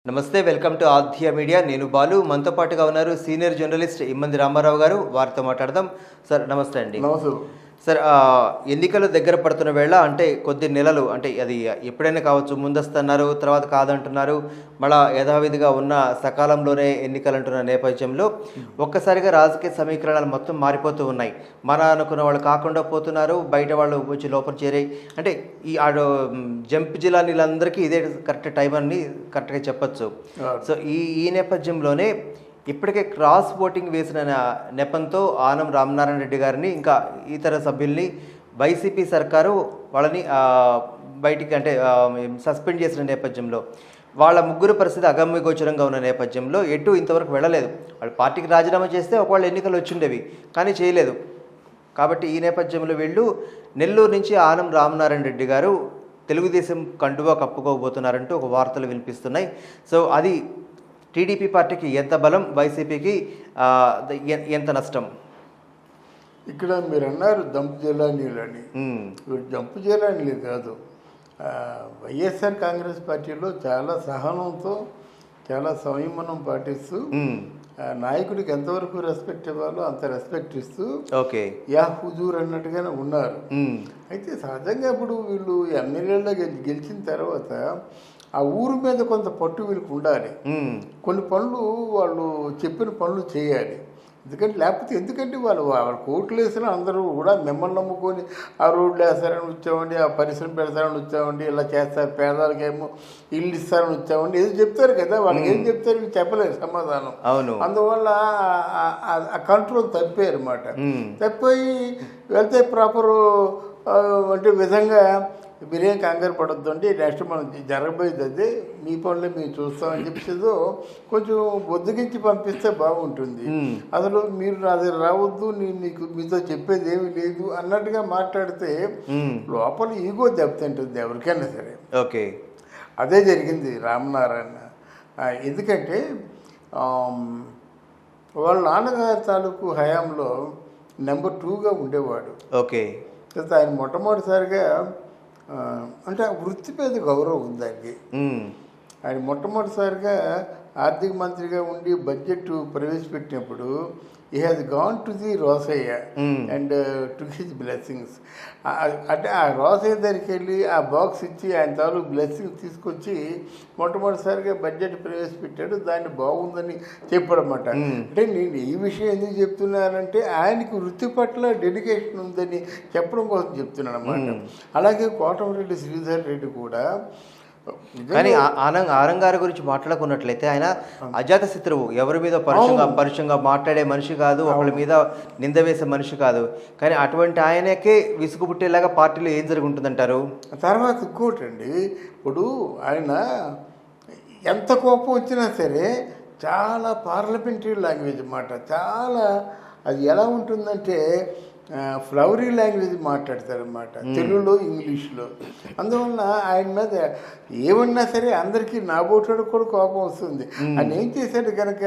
నమస్తే, welcome to ఆధ్య media. నేను బాలు. మనతో పాటుగా ఉన్నారు సీనియర్ జర్నలిస్ట్ ఇమ్మంది రామారావు గారు. వారితో మాట్లాడదాం. సార్ నమస్తే అండి. నమస్తే. సార్, ఎన్నికలు దగ్గర పడుతున్న వేళ అంటే కొద్ది నెలలు అంటే అది ఎప్పుడైనా కావచ్చు, ముందస్తు అన్నారు, తర్వాత కాదంటున్నారు, మళ్ళా యథావిధిగా ఉన్న సకాలంలోనే ఎన్నికలు అంటున్న నేపథ్యంలో ఒక్కసారిగా రాజకీయ సమీకరణాలు మొత్తం మారిపోతూ ఉన్నాయి. మన అనుకున్న వాళ్ళు కాకుండా పోతున్నారు, బయట వాళ్ళు వచ్చి లోపల చేరే అంటే ఈ జంప్ జిల్లాలందరికీ ఇదే కరెక్ట్ టైం అని కరెక్ట్గా చెప్పచ్చు. సో ఈ నేపథ్యంలోనే ఇప్పటికే క్రాస్ ఓటింగ్ వేసిన నెపంతో ఆనం రామనారాయణ రెడ్డి గారిని ఇంకా ఇతర సభ్యుల్ని వైసీపీ సర్కారు వాళ్ళని బయటికి అంటే సస్పెండ్ చేసిన నేపథ్యంలో వాళ్ళ ముగ్గురు పరిస్థితి అగమ్యగోచరంగా ఉన్న నేపథ్యంలో ఎటు ఇంతవరకు వెళ్ళలేదు. వాళ్ళు పార్టీకి రాజీనామా చేస్తే ఒకవేళ ఎన్నికలు వచ్చిండేవి, కానీ చేయలేదు. కాబట్టి ఈ నేపథ్యంలో వీళ్ళు నెల్లూరు నుంచి ఆనం రామనారాయణ రెడ్డి గారు తెలుగుదేశం కండువా కప్పుకోబోతున్నారంటూ ఒక వార్తలు వినిపిస్తున్నాయి. సో అది టీడీపీ పార్టీకి ఎంత బలం, వైసీపీకి ఎంత నష్టం? ఇక్కడ మీరు అన్నారు జంపు జిల్లానీలని. జంపు జిల్లానీలు కాదు, వైఎస్ఆర్ కాంగ్రెస్ పార్టీలో చాలా సహనంతో చాలా సంయమనం పాటిస్తూ నాయకుడికి ఎంతవరకు రెస్పెక్ట్ ఇవ్వాలో అంత రెస్పెక్ట్ ఇస్తూ ఓకే యా హుజూర్ అన్నట్టుగానే ఉన్నారు. అయితే సహజంగా ఇప్పుడు వీళ్ళు ఎమ్మెల్యేలో గెలిచిన తర్వాత ఆ ఊరు మీద కొంత పట్టు వీళ్ళకి ఉండాలి. కొన్ని పనులు వాళ్ళు చెప్పిన పనులు చేయాలి. ఎందుకంటే వాళ్ళు కోట్లు వేసినా అందరూ కూడా మిమ్మల్ని నమ్ముకొని ఆ రోడ్లు వేస్తారని వచ్చామండి, ఆ పరిశ్రమ పెడతారని వచ్చామండి, ఇలా చేస్తారు, పేదలకేమో ఇల్లు ఇస్తారని వచ్చామండి, ఏదో చెప్తారు కదా. వాళ్ళకి ఏం చెప్తారు చెప్పలేరు సమాధానం. అందువల్ల ఆ కంట్రోల్ తప్పారు అన్నమాట. తప్పిపోయి వెళ్తే ప్రాపర్ అంటే విధంగా మీరేం కంగారు పడొద్దు అండి, నెక్స్ట్ మనం జరగబోయేది అదే, మీ పనులే మేము చూస్తామని చెప్పేదో కొంచెం బొద్దుగించి పంపిస్తే బాగుంటుంది. అసలు మీరు నా దగ్గర రావద్దు, మీతో చెప్పేది ఏమీ లేదు అన్నట్టుగా మాట్లాడితే లోపల ఈగో దెబ్బతింటుంది ఎవరికైనా సరే. ఓకే, అదే జరిగింది రామనారాయణ. ఎందుకంటే వాళ్ళ నాన్నగారి తాలూకు హయాంలో నెంబర్ 2గా ఉండేవాడు. ఓకే, ఆయన మొట్టమొదటిసారిగా అంటే వృత్తి మీద గౌరవం ఉంది ఆయనకి. ఆయన మొట్టమొదటిసారిగా ఆర్థిక మంత్రిగా ఉండి బడ్జెట్ ప్రవేశపెట్టినప్పుడు he has gone to the Rosaiah and took his blessings. అంటే ఆ రోసయ్య దగ్గరికి వెళ్ళి ఆ బాక్స్ ఇచ్చి ఆయన తాలూకు బ్లెస్సింగ్స్ తీసుకొచ్చి మొట్టమొదటిసారిగా బడ్జెట్ ప్రవేశపెట్టాడు. దాన్ని బాగుందని చెప్పడమాట. అంటే నేను ఈ విషయం ఎందుకు చెప్తున్నానంటే ఆయనకి వృత్తి పట్ల డెడికేషన్ ఉందని చెప్పడం కోసం చెప్తున్నాను అన్నమాట. అలాగే కోటమిరెడ్డి శ్రీధర్ రెడ్డి కూడా. కానీ ఆనంగారి గురించి మాట్లాడుకున్నట్లయితే ఆయన అజాత శత్రువు, ఎవరి మీద పరుషంగా మాట్లాడే మనిషి కాదు, ఒకళ్ళ మీద నింద వేసే మనిషి కాదు. కానీ అటువంటి ఆయనకే విసుగు పుట్టేలాగా పార్టీలో ఏం జరుగుతుందంటారు? తర్వాత ఇంకోటండి, ఇప్పుడు ఆయన ఎంత కోపం వచ్చినా సరే చాలా పార్లమెంటరీ లాంగ్వేజ్ అన్నమాట. చాలా అది ఎలా ఉంటుందంటే ఫ్లవరీ లాంగ్వేజ్ మాట్లాడతారన్నమాట, తెలుగులో ఇంగ్లీష్లో. అందువల్ల ఆయన మీద ఏమన్నా సరే అందరికీ నాబోటాడు కూడా కోపం వస్తుంది. ఆయన ఏం చేశాడు కనుక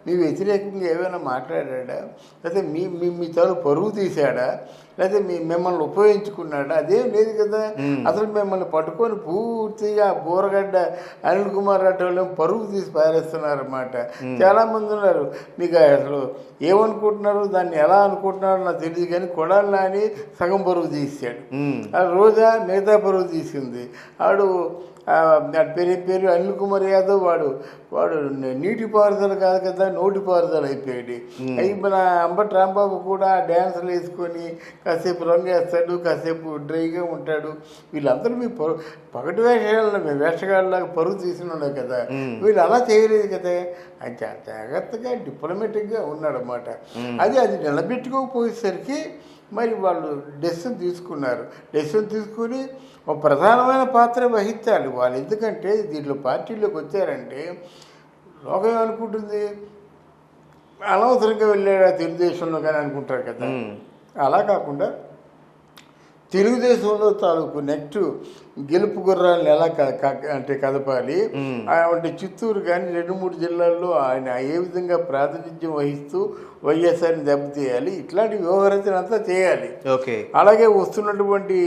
మీ వ్యతిరేకంగా ఏమైనా మాట్లాడా, లేకపోతే మీ తాను పరువు తీశాడా, లేకపోతే మిమ్మల్ని ఉపయోగించుకున్నాడా? అదేం లేదు కదా. అసలు మిమ్మల్ని పట్టుకొని పూర్తిగా బోరగడ్డ అనిల్ కుమార్ రాఠోళ్ళు పరువు తీసి పారేస్తున్నారన్నమాట. చాలామంది ఉన్నారు. మీకు అసలు ఏమనుకుంటున్నారు, దాన్ని ఎలా అనుకుంటున్నారో నాకు తెలియదు, కానీ కొడాలి అని సగం పరువు తీసాడు. రోజా మిగతా పరువు తీసింది. ఆడు పేరు అనిల్ కుమార్ యాదవ్, వాడు నీటిపారుదల కాదు కదా, నోటిపారుదల అయిపోయాడు. అయి మన అంబటి రాంబాబు కూడా డ్యాన్సులు వేసుకొని కాసేపు రంగు వేస్తాడు, కాసేపు డ్రైగా ఉంటాడు. వీళ్ళందరూ మీ పగటి వేషగాళ్ళలాగా పరుగు తీసినాడు కదా. వీళ్ళు అలా చేయలేదు కదా. ఆయన చాలా జాగ్రత్తగా డిప్లొమాటిక్గా ఉన్నాడు అన్నమాట. అది నిలబెట్టుకోకపోయేసరికి మరి వాళ్ళు డెసిషన్ తీసుకున్నారు. డెసిషన్ తీసుకుని ఒక ప్రధానమైన పాత్ర వహించాలి వాళ్ళు. ఎందుకంటే దీంట్లో పార్టీలోకి వచ్చారంటే లోకం అనుకుంటుంది అనవసరంగా వెళ్ళాడు తెలుగుదేశంలో కానీ అనుకుంటారు కదా. అలా కాకుండా తెలుగుదేశంలో తాలూకు నెక్స్ట్ గెలుపు గుర్రాలను ఎలా అంటే కదపాలి, అంటే చిత్తూరు కానీ 2-3 జిల్లాల్లో ఆయన ఏ విధంగా ప్రాతినిధ్యం వహిస్తూ వైఎస్ఆర్ని దెబ్బతీయాలి, ఇట్లాంటి వ్యవహారచన అంతా చేయాలి. ఓకే, అలాగే అలాగే వస్తున్నటువంటి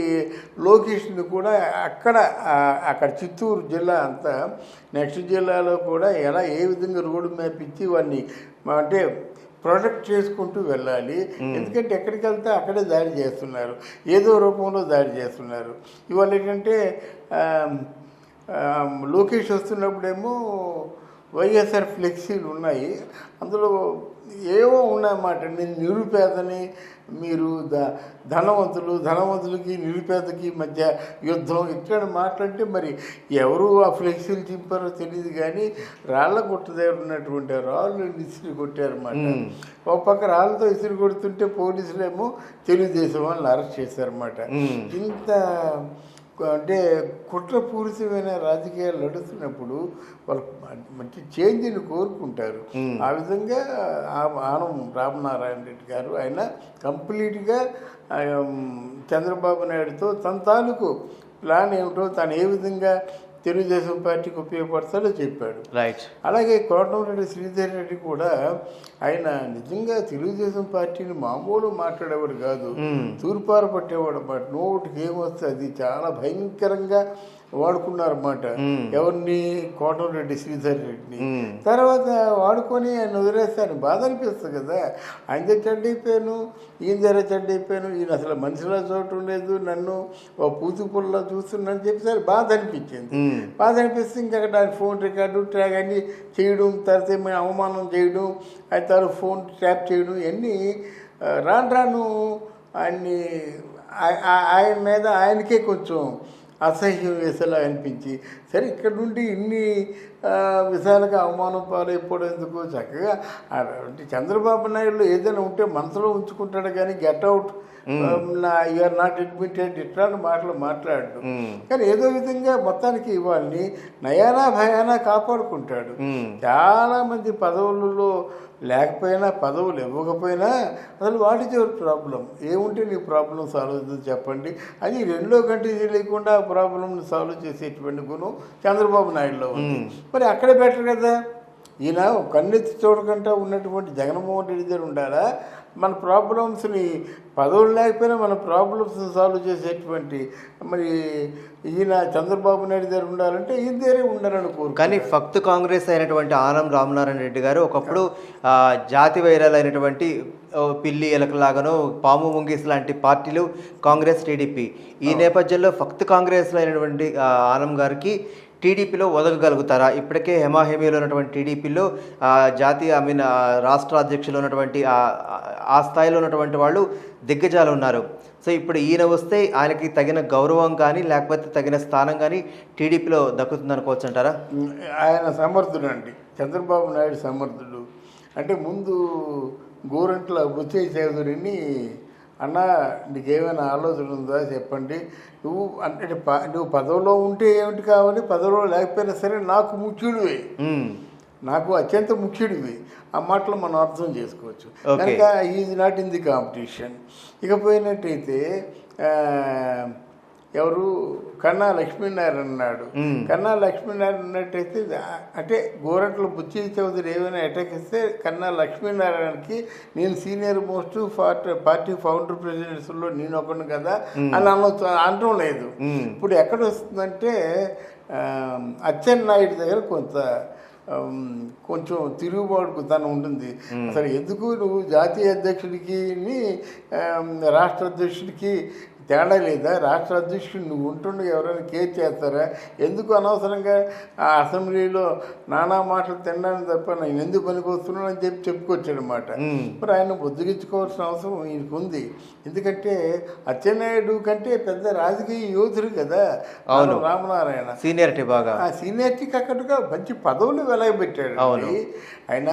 లోకేష్ని కూడా అక్కడ చిత్తూరు జిల్లా అంతా నెక్స్ట్ జిల్లాలో కూడా ఎలా ఏ విధంగా రోడ్డు మ్యాప్ ఇచ్చి వాడిని అంటే ప్రొటెక్ట్ చేసుకుంటూ వెళ్ళాలి. ఎందుకంటే ఎక్కడికి వెళ్తే అక్కడే దాడి చేస్తున్నారు, ఏదో రూపంలో దాడి చేస్తున్నారు. ఇవాళ ఏంటంటే లోకేష్ వస్తున్నప్పుడేమో వైఎస్ఆర్ ఫ్లెక్సీలు ఉన్నాయి, అందులో ఏవో ఉన్నాయన్నమాట. నేను నిరుపేదని, మీరు ధనవంతులకి నిరుపేదకి మధ్య యుద్ధం ఇక్కడ మాట్లాడితే మరి ఎవరు ఆ ఫ్లెక్సీలు చింపారో తెలియదు, కానీ రాళ్ళ గుట్ట దగ్గర ఉన్నటువంటి రాళ్ళు ఇసిరి కొట్టారన్నమాట. ఒక పక్క రాళ్ళతో ఇసిరి కొడుతుంటే పోలీసులేమో తెలుగుదేశం వాళ్ళని అరెస్ట్ చేశారన్నమాట. ఇంత అంటే కుట్రపూరితమైన రాజకీయాలు నడుస్తున్నప్పుడు వాళ్ళు మంచి చేంజ్ని కోరుకుంటారు. ఆ విధంగా ఆనం రామనారాయణ రెడ్డి గారు ఆయన కంప్లీట్గా చంద్రబాబు నాయుడుతో తన తాలూకు ప్లాన్ ఏమిటో తను ఏ విధంగా తెలుగుదేశం పార్టీకి ఉపయోగపడతాడో చెప్పాడు. రైట్. అలాగే కోటమిరెడ్డి శ్రీధర్ రెడ్డి కూడా ఆయన నిజంగా తెలుగుదేశం పార్టీని మామూలు మాట్లాడేవాడు కాదు, తూర్పార పట్టేవాడు అన్నమాట. నోటికి ఏమొస్తే అది చాలా భయంకరంగా వాడుకున్నారన్నమాట. ఎవరిని? కోటమిరెడ్డి శ్రీధర్ రెడ్డిని. తర్వాత వాడుకొని ఆయన వదిలేస్తాను, బాధ అనిపిస్తుంది కదా. ఆయన దగ్గర చెడ్డైపోయాను, ఈయన దగ్గర చెడ్డైపోయాను, ఈయన అసలు మనిషిలా చూడటం లేదు, నన్ను ఓ పూతి పుల్లా చూస్తున్నాను చెప్పేసరి బాధ అనిపించింది. బాధ అనిపిస్తే ఇంకా దాని ఫోన్ రికార్డు ట్రాక్ అన్నీ చేయడం, తర్వాత ఏమైనా అవమానం చేయడం, ఆయన తర్వాత ఫోన్ ట్యాప్ చేయడం, ఇవన్నీ రాను ఆయన్ని ఆయన మీద ఆయనకే కొంచెం అసహ్యం వేసేలా అనిపించి, సరే ఇక్కడ నుండి ఇన్ని విధాలుగా అవమానం పాలైపోవడం ఎందుకు, చక్కగా చంద్రబాబు నాయుడు ఏదైనా ఉంటే మనసులో ఉంచుకుంటాడు, కానీ get out, you're not admitted ఇట్లాంటి మాటలు మాట్లాడు. కానీ ఏదో విధంగా మొత్తానికి వాళ్ళని నయానా భయానా కాపాడుకుంటాడు. చాలామంది పదవులలో లేకపోయినా, పదవులు ఇవ్వకపోయినా అసలు వాట్ ఈజ్ యువర్ ప్రాబ్లం, ఏముంటే నీ ప్రాబ్లం సాల్వ్ అవుతుందో చెప్పండి అని 2 గంటలు లేకుండా ఆ ప్రాబ్లంని సాల్వ్ చేసేటువంటి గుణం చంద్రబాబు నాయుడులో ఉంది. మరి అక్కడే బెటర్ కదా. ఈయన కన్నెత్తి చూడకుండా ఉన్నటువంటి జగన్మోహన్ రెడ్డి దగ్గర ఉండాలా, మన ప్రాబ్లమ్స్ని పదవులు లేకపోయినా మన ప్రాబ్లమ్స్ సాల్వ్ చేసేటువంటి మరి ఈయన చంద్రబాబు నాయుడు దగ్గర ఉండాలంటే ఈయన దగ్గరే ఉండాలని కోరు. కానీ ఫక్త్ కాంగ్రెస్ అయినటువంటి ఆనం రామనారాయణ రెడ్డి గారు ఒకప్పుడు జాతి వైరాలైనటువంటి పిల్లి ఎలకలాగానో పాము ముంగిస్ లాంటి పార్టీలు కాంగ్రెస్, టీడీపీ. ఈ నేపథ్యంలో ఫక్త్ కాంగ్రెస్లో అయినటువంటి ఆనం గారికి టీడీపీలో ఒదగగలుగుతారా? ఇప్పటికే హెమాహెమీలో ఉన్నటువంటి టీడీపీలో జాతీయ రాష్ట్ర అధ్యక్షులు ఉన్నటువంటి ఆ స్థాయిలో ఉన్నటువంటి వాళ్ళు దిగ్గజాలు ఉన్నారు. సో ఇప్పుడు ఈయన వస్తే ఆయనకి తగిన గౌరవం కానీ లేకపోతే తగిన స్థానం కానీ టీడీపీలో దక్కుతుంది అనుకోవచ్చు అంటారా? ఆయన సమర్థుడు అండి, చంద్రబాబు నాయుడు సమర్థుడు. అంటే ముందు గోరంట్ల బుచ్చయ్య చౌదరిని, అన్న నీకేమైనా ఆలోచన ఉందా చెప్పండి, నువ్వు పదవిలో ఉంటే ఏమిటి కావాలి, పదవిలో లేకపోయినా సరే నాకు ముఖ్యుడివి, నాకు అత్యంత ముఖ్యుడివి, ఆ మాటలు మనం అర్థం చేసుకోవచ్చు. కనుక is not in the competition. ఇకపోయినట్టయితే ఎవరు కన్నా లక్ష్మీనారాయణ అన్నాడు. కన్నా లక్ష్మీనారాయణ ఉన్నట్టయితే అంటే గోరంట్ల బుచ్చయ్య చౌదరి ఏమైనా అటాక్ ఇస్తే కన్నా లక్ష్మీనారాయణకి నేను సీనియర్ మోస్ట్ పార్టీ ఫౌండర్ ప్రెసిడెంట్స్లో నేను ఒకడు కదా అని అనటం లేదు. ఇప్పుడు ఎక్కడ వస్తుందంటే అచ్చెన్నాయుడు దగ్గర కొంచెం తిరుగుబాటుకు తను ఉంటుంది. అసలు ఎందుకు నువ్వు జాతీయ అధ్యక్షుడికి రాష్ట్ర అధ్యక్షుడికి తేడా లేదా? రాష్ట్ర అధ్యక్షుడు నువ్వు ఉంటుండగా ఎవరైనా కేర్ చేస్తారా? ఎందుకు అనవసరంగా ఆ అసెంబ్లీలో నానా మాటలు తినడానికి తప్ప నేను ఎందుకు పనికి వస్తున్నాను అని చెప్పుకొచ్చాడు అనమాట. మరి ఆయన బుద్ధిగించుకోవాల్సిన అవసరం ఈయనకు ఉంది. ఎందుకంటే అచ్చెన్నాయుడు కంటే పెద్ద రాజకీయ యోధుడు కదా రామనారాయణ, సీనియారిటీ బాగా, ఆ సీనియారిటీకి అక్కడగా మంచి పదవులు వెలగబెట్టాడు. ఆయన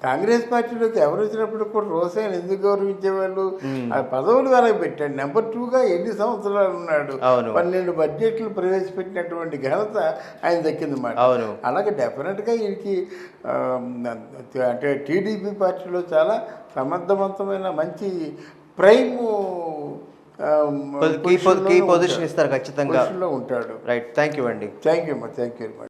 కాంగ్రెస్ పార్టీలోకి ఎవరు వచ్చినప్పుడు కూడా రోసాయని ఎందుకు గౌరవించేవాళ్ళు, ఆ పదవులు వెలగబెట్టాడు. నెంబర్ 2గా ఎన్ని సంవత్సరాలు ఉన్నాడు, 12 బడ్జెట్లు ప్రవేశపెట్టినటువంటి ఘనత ఆయన దక్కిందన్నమాట. అలాగే డెఫినెట్గా ఈయనకి అంటే టీడీపీ పార్టీలో చాలా సమర్థవంతమైన మంచి ప్రైమ్ కీ పొజిషన్ ఇస్తారు ఖచ్చితంగా. పొజిషన్లో ఉంటాడు. రైట్, థ్యాంక్ యూ అండి. థ్యాంక్ యూ అమ్మా, థ్యాంక్ యూ వెరీ మచ్.